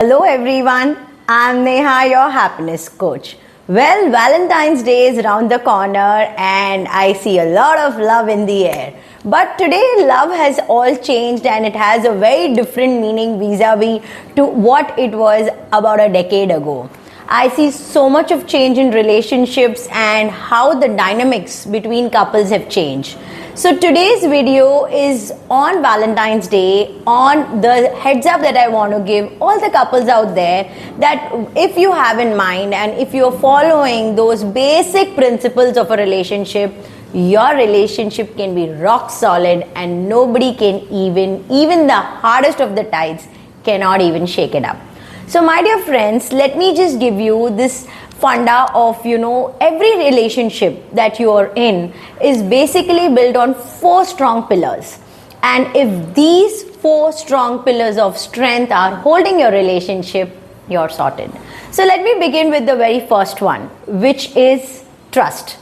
Hello everyone, I'm Neha, your happiness coach. Well, Valentine's Day is around the corner and I see a lot of love in the air. But today love has all changed and it has a very different meaning vis-a-vis to what it was about a decade ago. I see so much of change in relationships and how the dynamics between couples have changed. So today's video is on Valentine's Day, on the heads up that I want to give all the couples out there that if you have in mind and if you're following those basic principles of a relationship, your relationship can be rock solid and nobody can even the hardest of the tides cannot even shake it up. So my dear friends, let me just give you this funda of, every relationship that you are in is basically built on 4 strong pillars. And if these 4 strong pillars of strength are holding your relationship, you're sorted. So let me begin with the very first one, which is trust.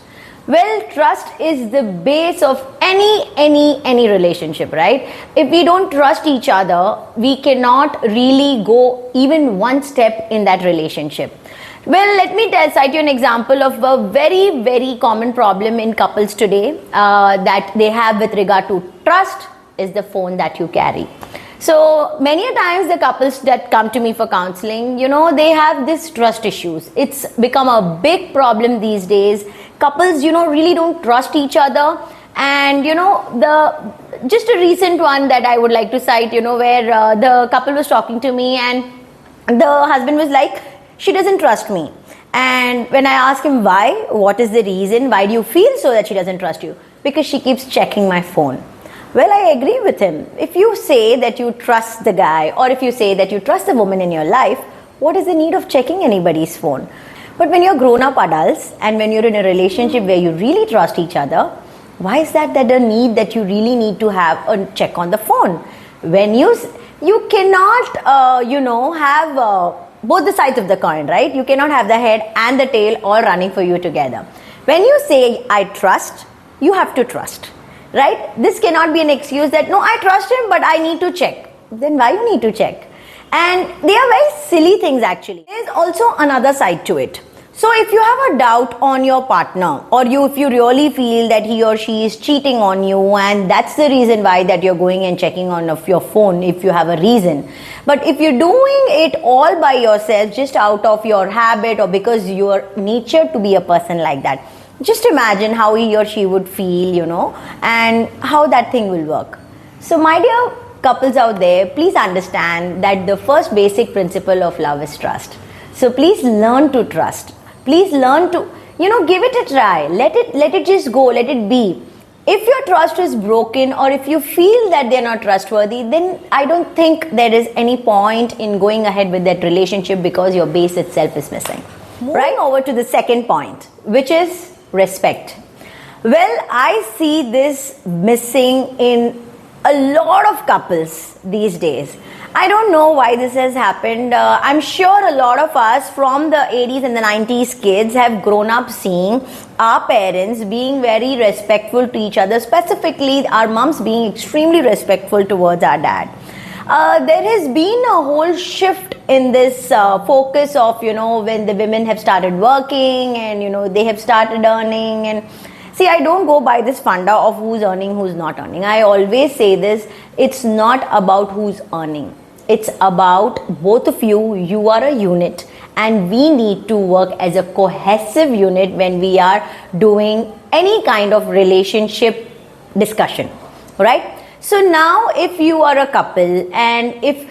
Well, trust is the base of any relationship, right? If we don't trust each other, we cannot really go even one step in that relationship. Well, let me cite you an example of a very common problem in couples today that they have with regard to trust is the phone that you carry. So many a times the couples that come to me for counseling, they have this trust issues. It's become a big problem these days. Couples, really don't trust each other. And, just a recent one that I would like to cite, where the couple was talking to me and the husband was like, she doesn't trust me. And when I asked him why, what is the reason, why do you feel so that she doesn't trust you? Because she keeps checking my phone. Well, I agree with him. If you say that you trust the guy or if you say that you trust the woman in your life, what is the need of checking anybody's phone? But when you're grown-up adults and when you're in a relationship where you really trust each other, why is that a need that you really need to have a check on the phone? When you cannot, have both the sides of the coin, right? You cannot have the head and the tail all running for you together. When you say, I trust, you have to trust, right? This cannot be an excuse that, no, I trust him, but I need to check. Then why you need to check? And they are very silly things actually. There is also another side to it. So if you have a doubt on your partner or if you really feel that he or she is cheating on you and that's the reason why that you're going and checking on your phone if you have a reason. But if you're doing it all by yourself just out of your habit or because you're nature to be a person like that, just imagine how he or she would feel, and how that thing will work. So my dear couples out there, please understand that the first basic principle of love is trust. So please learn to trust. Please learn to, give it a try. Let it just go. Let it be. If your trust is broken or if you feel that they're not trustworthy, then I don't think there is any point in going ahead with that relationship because your base itself is missing. Right over to the second point, which is respect. Well, I see this missing in a lot of couples these days. I don't know why this has happened. I'm sure a lot of us from the 80s and the 90s kids have grown up seeing our parents being very respectful to each other, specifically our moms being extremely respectful towards our dad. There has been a whole shift in this focus of, when the women have started working and, they have started earning. And see, I don't go by this funda of who's earning, who's not earning. I always say this, it's not about who's earning. It's about both of you. You are a unit and we need to work as a cohesive unit when we are doing any kind of relationship discussion, right? So now if you are a couple and if,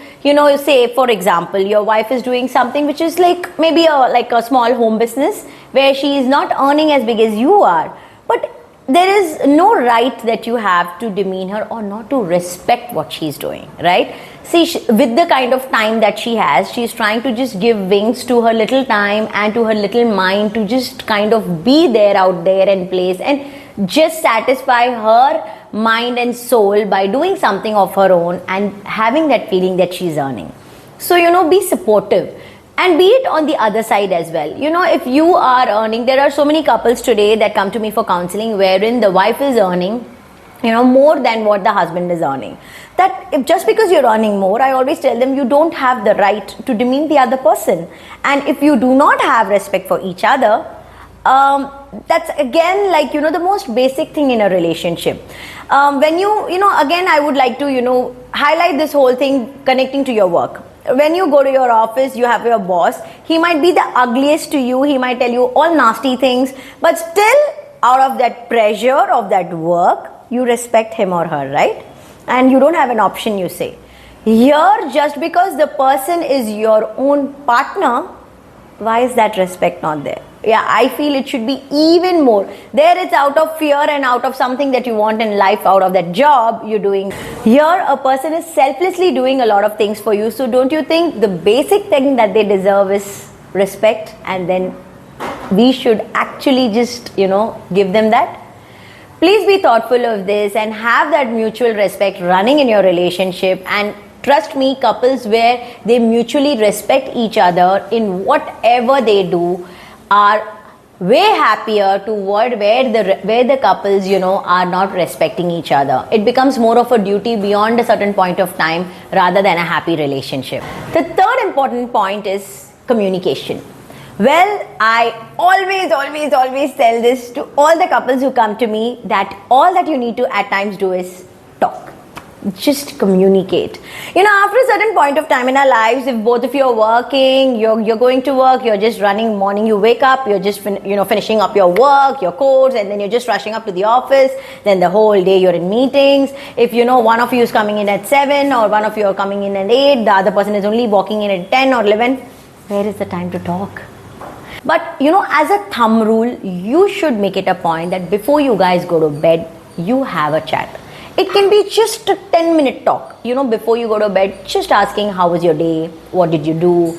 say for example, your wife is doing something which is like maybe a small home business where she is not earning as big as you are, but there is no right that you have to demean her or not to respect what she's doing, right? See, with the kind of time that she has, she's trying to just give wings to her little time and to her little mind to just kind of be there out there and place and just satisfy her mind and soul by doing something of her own and having that feeling that she's earning. So, be supportive. And be it on the other side as well. If you are earning, there are so many couples today that come to me for counseling wherein the wife is earning more than what the husband is earning. That if just because you're earning more, I always tell them, you don't have the right to demean the other person. And if you do not have respect for each other, that's again like the most basic thing in a relationship. When again I would like to highlight this whole thing connecting to your work. When you go to your office, you have your boss. He might be the ugliest to you, he might tell you all nasty things, but still out of that pressure of that work, you respect him or her, right? And you don't have an option, you say. Here, just because the person is your own partner, why is that respect not there? Yeah, I feel it should be even more. There it's out of fear and out of something that you want in life, out of that job you're doing. Here, a person is selflessly doing a lot of things for you. So don't you think the basic thing that they deserve is respect? And then we should actually just, give them that. Please be thoughtful of this and have that mutual respect running in your relationship. And trust me, couples where they mutually respect each other in whatever they do are way happier to where the couples are not respecting each other. It becomes more of a duty beyond a certain point of time rather than a happy relationship. The third important point is communication. Well, I always tell this to all the couples who come to me, that all that you need to at times do is talk. Just communicate. After a certain point of time in our lives, if both of you are working, you're going to work, you're just running, morning you wake up, you're just finishing up your work, your course, and then you're just rushing up to the office, then the whole day you're in meetings. If one of you is coming in at 7 or one of you are coming in at 8, the other person is only walking in at 10 or 11, where is the time to talk? But as a thumb rule, you should make it a point that before you guys go to bed, you have a chat. It can be just a 10-minute talk, before you go to bed, just asking how was your day, what did you do,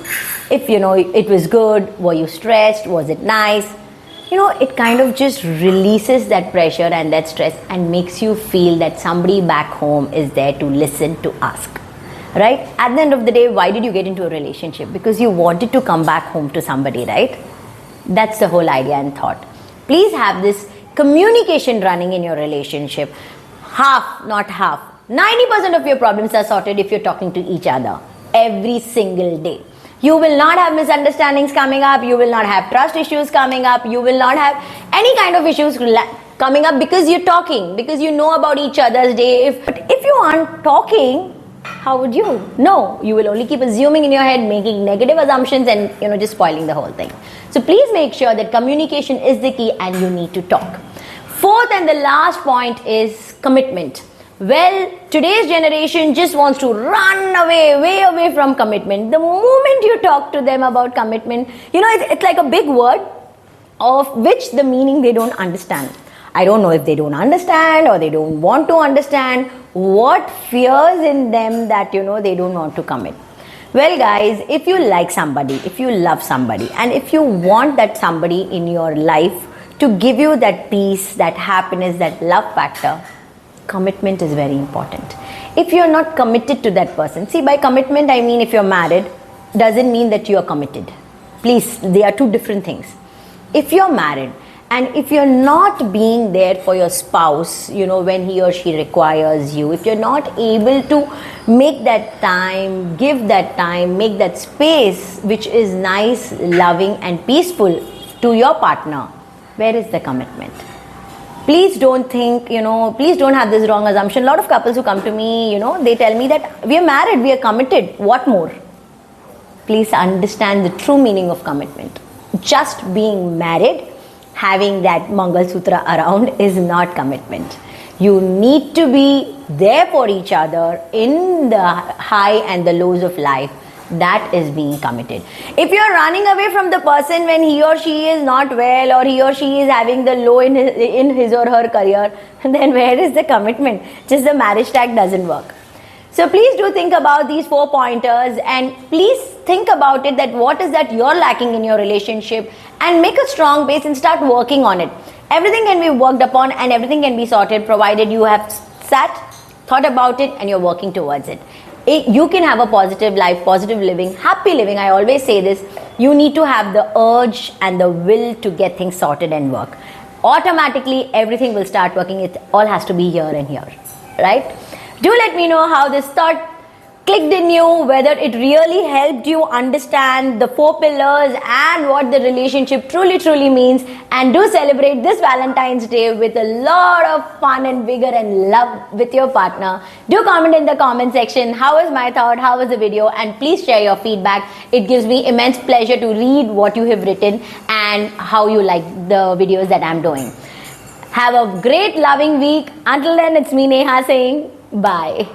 if it was good, were you stressed, was it nice. It kind of just releases that pressure and that stress and makes you feel that somebody back home is there to listen, to ask. Right? At the end of the day, why did you get into a relationship? Because you wanted to come back home to somebody, right? That's the whole idea and thought. Please have this communication running in your relationship. Half, not half. 90% of your problems are sorted if you're talking to each other every single day. You will not have misunderstandings coming up. You will not have trust issues coming up. You will not have any kind of issues coming up because you're talking, because you know about each other's day. But if you aren't talking, how would you know? You will only keep assuming in your head, making negative assumptions and just spoiling the whole thing. So please make sure that communication is the key and you need to talk. Fourth and the last point is commitment. Well, today's generation just wants to run away, way away from commitment. The moment you talk to them about commitment, it's like a big word of which the meaning they don't understand. I don't know if they don't understand or they don't want to understand what fears in them that they don't want to commit. Well guys, if you like somebody, if you love somebody, and if you want that somebody in your life to give you that peace, that happiness, that love factor, commitment is very important. If you're not committed to that person, see, by commitment I mean if you're married, doesn't mean that you are committed. Please, they are two different things. If you're married and if you're not being there for your spouse, when he or she requires you, if you're not able to make that time, give that time, make that space which is nice, loving and peaceful to your partner, where is the commitment? Please don't think, please don't have this wrong assumption. A lot of couples who come to me, they tell me that we are married, we are committed. What more? Please understand the true meaning of commitment. Just being married, having that Mangal Sutra around is not commitment. You need to be there for each other in the high and the lows of life. That is being committed. If you're running away from the person when he or she is not well or he or she is having the low in his or her career, then where is the commitment? Just the marriage tag doesn't work. So please do think about these 4 pointers and please think about it, that what is that you're lacking in your relationship, and make a strong base and start working on it. Everything can be worked upon and everything can be sorted provided you have sat, thought about it and you're working towards it. You can have a positive life, positive living, happy living. I always say this, you need to have the urge and the will to get things sorted and work. automatically everything will start working. It all has to be here and here, right? Do let me know how this thought clicked in you, whether it really helped you understand the 4 pillars and what the relationship truly means. And do celebrate this Valentine's Day with a lot of fun and vigor and love with your partner. Do comment in the comment section, how was my thought, how was the video, and please share your feedback. It gives me immense pleasure to read what you have written and how you like the videos that I'm doing. Have a great loving week. Until then, it's me Neha saying bye.